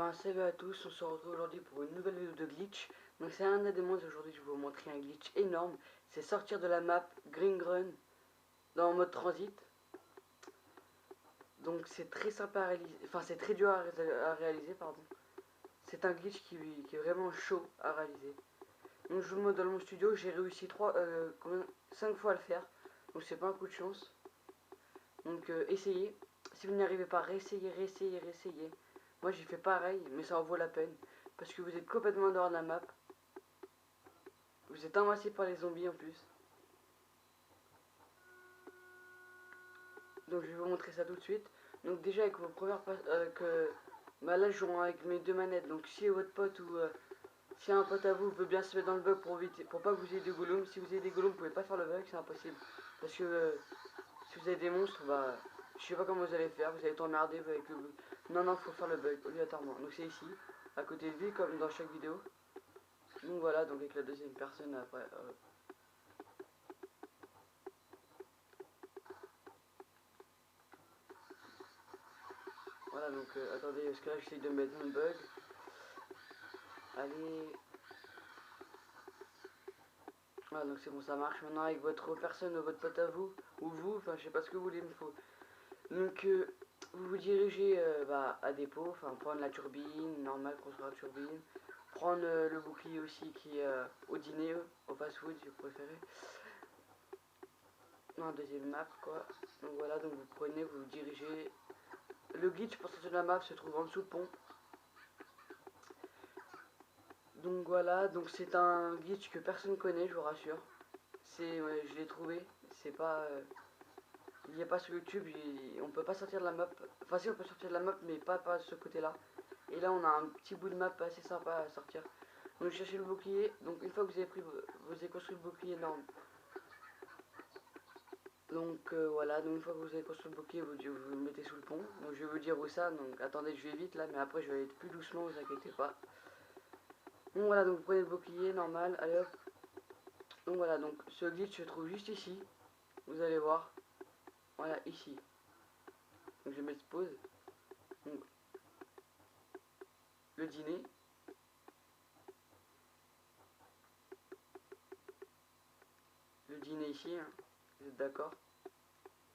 Ben salut à tous, on se retrouve aujourd'hui pour une nouvelle vidéo de glitch. Donc c'est un des modes, aujourd'hui je vais vous montrer un glitch énorme. C'est sortir de la map Green Run dans mode transit. Donc c'est très sympa à réaliser, enfin c'est très dur à réaliser pardon. C'est un glitch qui est vraiment chaud à réaliser. Donc je vous le montre dans mon studio, j'ai réussi 5 fois à le faire. Donc c'est pas un coup de chance. Donc essayez, si vous n'y arrivez pas, réessayez, réessayez, réessayez. Moi j'ai fait pareil, mais ça en vaut la peine. Parce que vous êtes complètement dehors de la map. Vous êtes invincible par les zombies en plus. Donc je vais vous montrer ça tout de suite. Donc déjà avec vos premières bah là je joue avec mes deux manettes. Donc si votre pote ou si un pote à vous veut bien se mettre dans le bug pour éviter, pour pas que vous ayez des golems. Si vous avez des golems, vous pouvez pas faire le bug, c'est impossible. Parce que si vous avez des monstres, bah je sais pas comment vous allez faire, vous allez être emmerdé avec le bug. Non non, faut faire le bug obligatoirement. Donc c'est ici, à côté de lui comme dans chaque vidéo. Donc voilà, donc avec la deuxième personne après. Voilà, donc attendez, parce que là j'essaye de mettre mon bug. Allez. Voilà, donc c'est bon, ça marche. Maintenant avec votre personne, votre pote à vous, ou vous, enfin je sais pas ce que vous voulez, mais faut. Donc vous vous dirigez à dépôt, enfin prendre la turbine, normal, construire la turbine. Prendre le bouclier aussi qui est au dîner, au fast-food si vous préférez. Non, deuxième map quoi. Donc voilà, donc vous prenez, vous vous dirigez. Le glitch pour sortir de la map se trouve en dessous le pont. Donc voilà, donc c'est un glitch que personne connaît, je vous rassure. Ouais, je l'ai trouvé, c'est pas... il n'y a pas sur YouTube, on peut pas sortir de la map. Enfin si on peut sortir de la map, mais pas ce côté-là. Et là on a un petit bout de map assez sympa à sortir. Donc cherchez le bouclier, donc une fois que vous avez pris, vous avez construit le bouclier énorme. Donc voilà, donc une fois que vous avez construit le bouclier, vous le mettez sous le pont. Donc je vais vous dire où ça, donc attendez, je vais vite là, mais après je vais aller plus doucement, vous inquiétez pas. Donc voilà, donc vous prenez le bouclier normal, allez hop. Donc voilà, donc ce glitch se trouve juste ici. Vous allez voir. Voilà, ici. Donc je vais mettre pause. Donc, le dîner. Le dîner ici, hein. Vous êtes d'accord?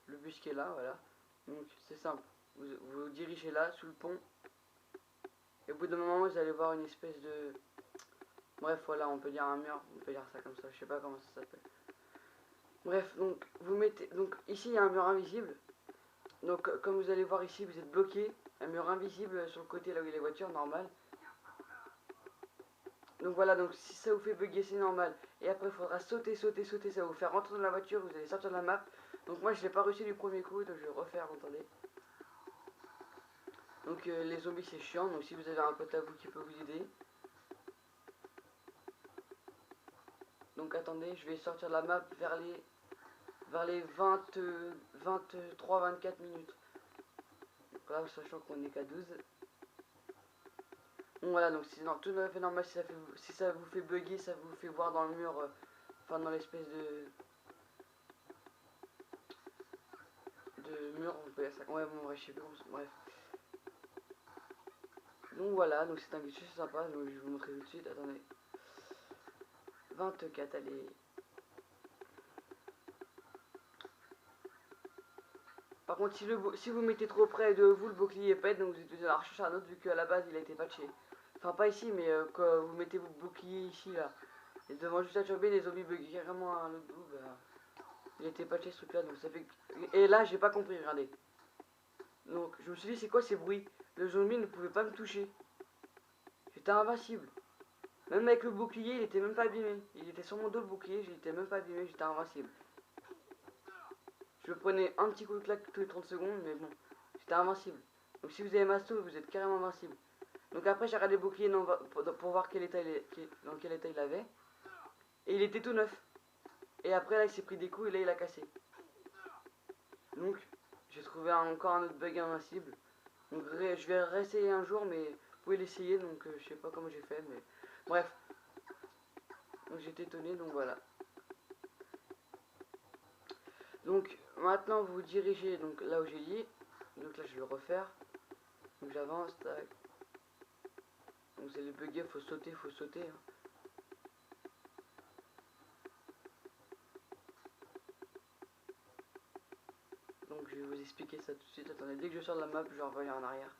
Le bus qui est là, voilà. Donc c'est simple. Vous dirigez là, sous le pont. Et au bout d'un moment, vous allez voir une espèce de... Bref, voilà, on peut dire un mur. On peut dire ça comme ça. Je sais pas comment ça s'appelle. Bref, donc vous mettez... Donc ici, il y a un mur invisible. Donc comme vous allez voir ici, vous êtes bloqué. Un mur invisible sur le côté là où il y a les voitures, normal. Donc voilà, donc si ça vous fait bugger, c'est normal. Et après, il faudra sauter, sauter, sauter. Ça va vous faire rentrer dans la voiture, vous allez sortir de la map. Donc moi, je l'ai pas réussi du premier coup, donc je vais refaire, attendez. Donc les zombies, c'est chiant. Donc si vous avez un pote à vous qui peut vous aider. Donc attendez, je vais sortir de la map vers les 23-24 minutes. Donc là, sachant qu'on est qu'à 12. Donc voilà, donc c'est tout à fait normal si ça vous fait bugger, ça vous fait voir dans le mur, enfin dans l'espèce de mur, on peut dire ça. Ouais, bon, bref, je sais plus bref. Donc voilà, donc c'est un glitch sympa, donc je vais vous montrer tout de suite, attendez. 24, allez. Par contre, si vous mettez trop près de vous, le bouclier pète, donc vous êtes obligé d'en rechercher un autre, vu qu'à la base il a été patché. Enfin, pas ici, mais quand vous mettez votre bouclier ici, là, et devant juste la turbine, les zombies bug carrément à l'autre bout, bah, il a été patché ce truc là, donc ça fait. Et là, j'ai pas compris, regardez. Donc, je me suis dit, c'est quoi ces bruits? Le zombie ne pouvait pas me toucher. J'étais invincible. Même avec le bouclier, il était même pas abîmé. Il était sur mon dos le bouclier, j'étais même pas abîmé, j'étais invincible. Je prenais un petit coup de claque tous les 30 secondes, mais bon, j'étais invincible. Donc si vous avez masto, vous êtes carrément invincible. Donc après, j'ai regardé le bouclier pour voir dans quel état il avait. Et il était tout neuf. Et après, là, il s'est pris des coups et là, il a cassé. Donc, j'ai trouvé encore un autre bug invincible. Donc, je vais réessayer un jour, mais vous pouvez l'essayer. Donc, je sais pas comment j'ai fait, mais bref. Donc, j'étais étonné, donc voilà. Donc, maintenant, vous vous dirigez donc, là où j'ai dit. Donc là, je vais le refaire. Donc, j'avance, tac. Donc c'est les buggés, faut sauter, hein. Donc je vais vous expliquer ça tout de suite. Attendez, dès que je sors de la map, je vais revenir en arrière.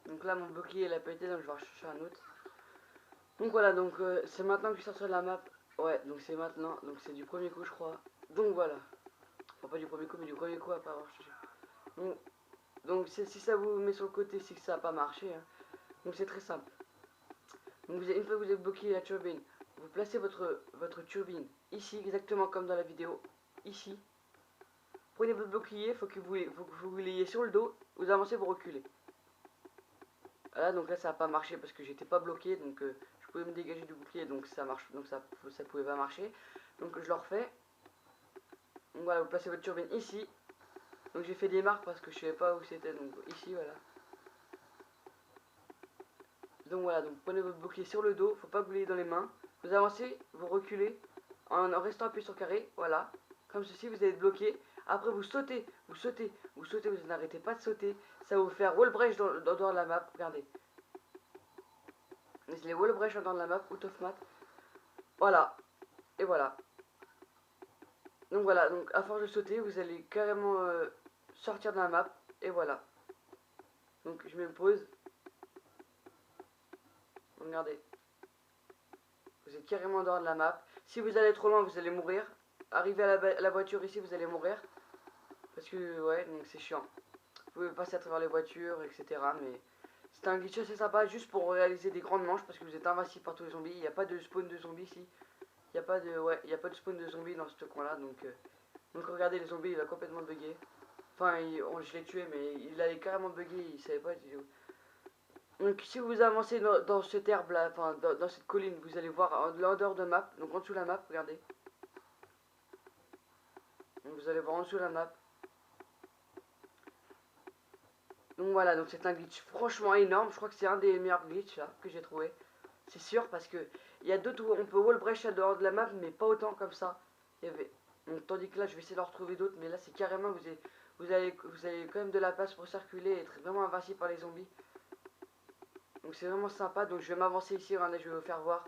Donc là mon bouclier il a pété, donc je vais rechercher un autre. Donc voilà, donc c'est maintenant que je sors de la map. Ouais, donc c'est maintenant, donc c'est du premier coup je crois. Donc voilà. Enfin pas du premier coup mais du premier coup après avoir cherché. Donc si ça vous met sur le côté, c'est que ça n'a pas marché. Hein. Donc c'est très simple. Donc une fois que vous avez bloqué la turbine, vous placez votre turbine ici, exactement comme dans la vidéo. Ici. Prenez votre bouclier, faut que vous l'ayez sur le dos, vous avancez, vous reculez. Voilà, donc là ça n'a pas marché parce que j'étais pas bloqué, donc je pouvais me dégager du bouclier, donc ça marche, donc ça pouvait pas marcher. Donc je le refais. Donc voilà, vous placez votre turbine ici. Donc j'ai fait des marques parce que je savais pas où c'était, donc ici voilà. Donc voilà, donc prenez votre bouclier sur le dos, faut pas que vous l'ayez dans les mains. Vous avancez, vous reculez, en restant appuyé sur carré, voilà. Comme ceci, vous êtes bloqué. Après vous sautez, vous n'arrêtez pas de sauter. Ça va vous faire wall break dans la map, regardez. C'est les wall break dans la map, out of mat. Voilà, et voilà. Donc voilà, donc à force de sauter, vous allez carrément sortir de la map, et voilà. Donc je me pose. Regardez. Vous êtes carrément dehors de la map. Si vous allez trop loin, vous allez mourir. Arrivez à la voiture ici, vous allez mourir. Parce que, ouais, donc c'est chiant. Vous pouvez passer à travers les voitures, etc. Mais c'est un glitch assez sympa, juste pour réaliser des grandes manches, parce que vous êtes invincible par tous les zombies. Il n'y a pas de spawn de zombies ici. Il n'y a pas de, ouais, il y a pas de spawn de zombies dans ce coin-là. Donc regardez, les zombies, il a complètement bugué. Enfin, je l'ai tué, mais il allait carrément bugué, il savait pas. Donc si vous avancez dans cette herbe là, enfin dans cette colline, vous allez voir en dehors de map, donc en dessous de la map, regardez. Donc vous allez voir en dessous de la map. Donc voilà, donc c'est un glitch franchement énorme, je crois que c'est un des meilleurs glitches là que j'ai trouvé. C'est sûr parce que il y a d'autres où on peut wall break à dehors de la map, mais pas autant comme ça. Il y avait. Donc, tandis que là je vais essayer d'en retrouver d'autres, mais là c'est carrément vous avez quand même de la place pour circuler et être vraiment invincible par les zombies. Donc c'est vraiment sympa, donc je vais m'avancer ici, regardez, je vais vous faire voir.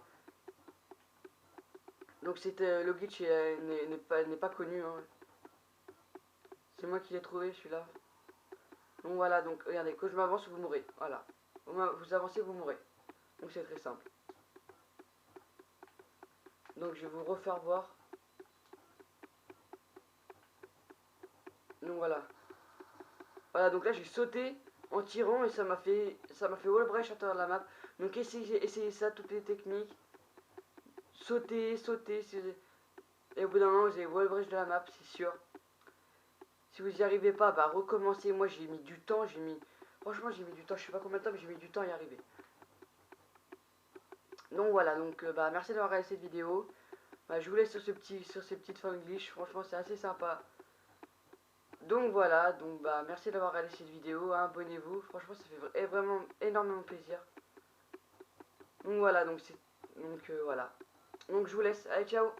Donc le glitch n'est pas connu, hein. C'est moi qui l'ai trouvé celui-là. Donc voilà, donc regardez, quand je m'avance, vous mourrez. Voilà. Vous avancez, vous mourrez. Donc c'est très simple. Donc je vais vous refaire voir. Donc voilà. Voilà, donc là j'ai sauté en tirant et ça m'a fait wall break à travers la map. Donc essayez ça, toutes les techniques. Sauter, et au bout d'un moment vous avez wall break de la map, c'est sûr. Si vous n'y arrivez pas, bah recommencez. Moi j'ai mis du temps, franchement j'ai mis du temps, je sais pas combien de temps, mais j'ai mis du temps à y arriver. Donc voilà, donc bah merci d'avoir regardé cette vidéo. Bah, je vous laisse sur ces petites fins de glitch, franchement c'est assez sympa. Donc voilà, donc bah merci d'avoir regardé cette vidéo, hein, abonnez-vous, franchement ça fait vraiment énormément plaisir. Donc voilà, donc voilà. Donc je vous laisse, allez ciao.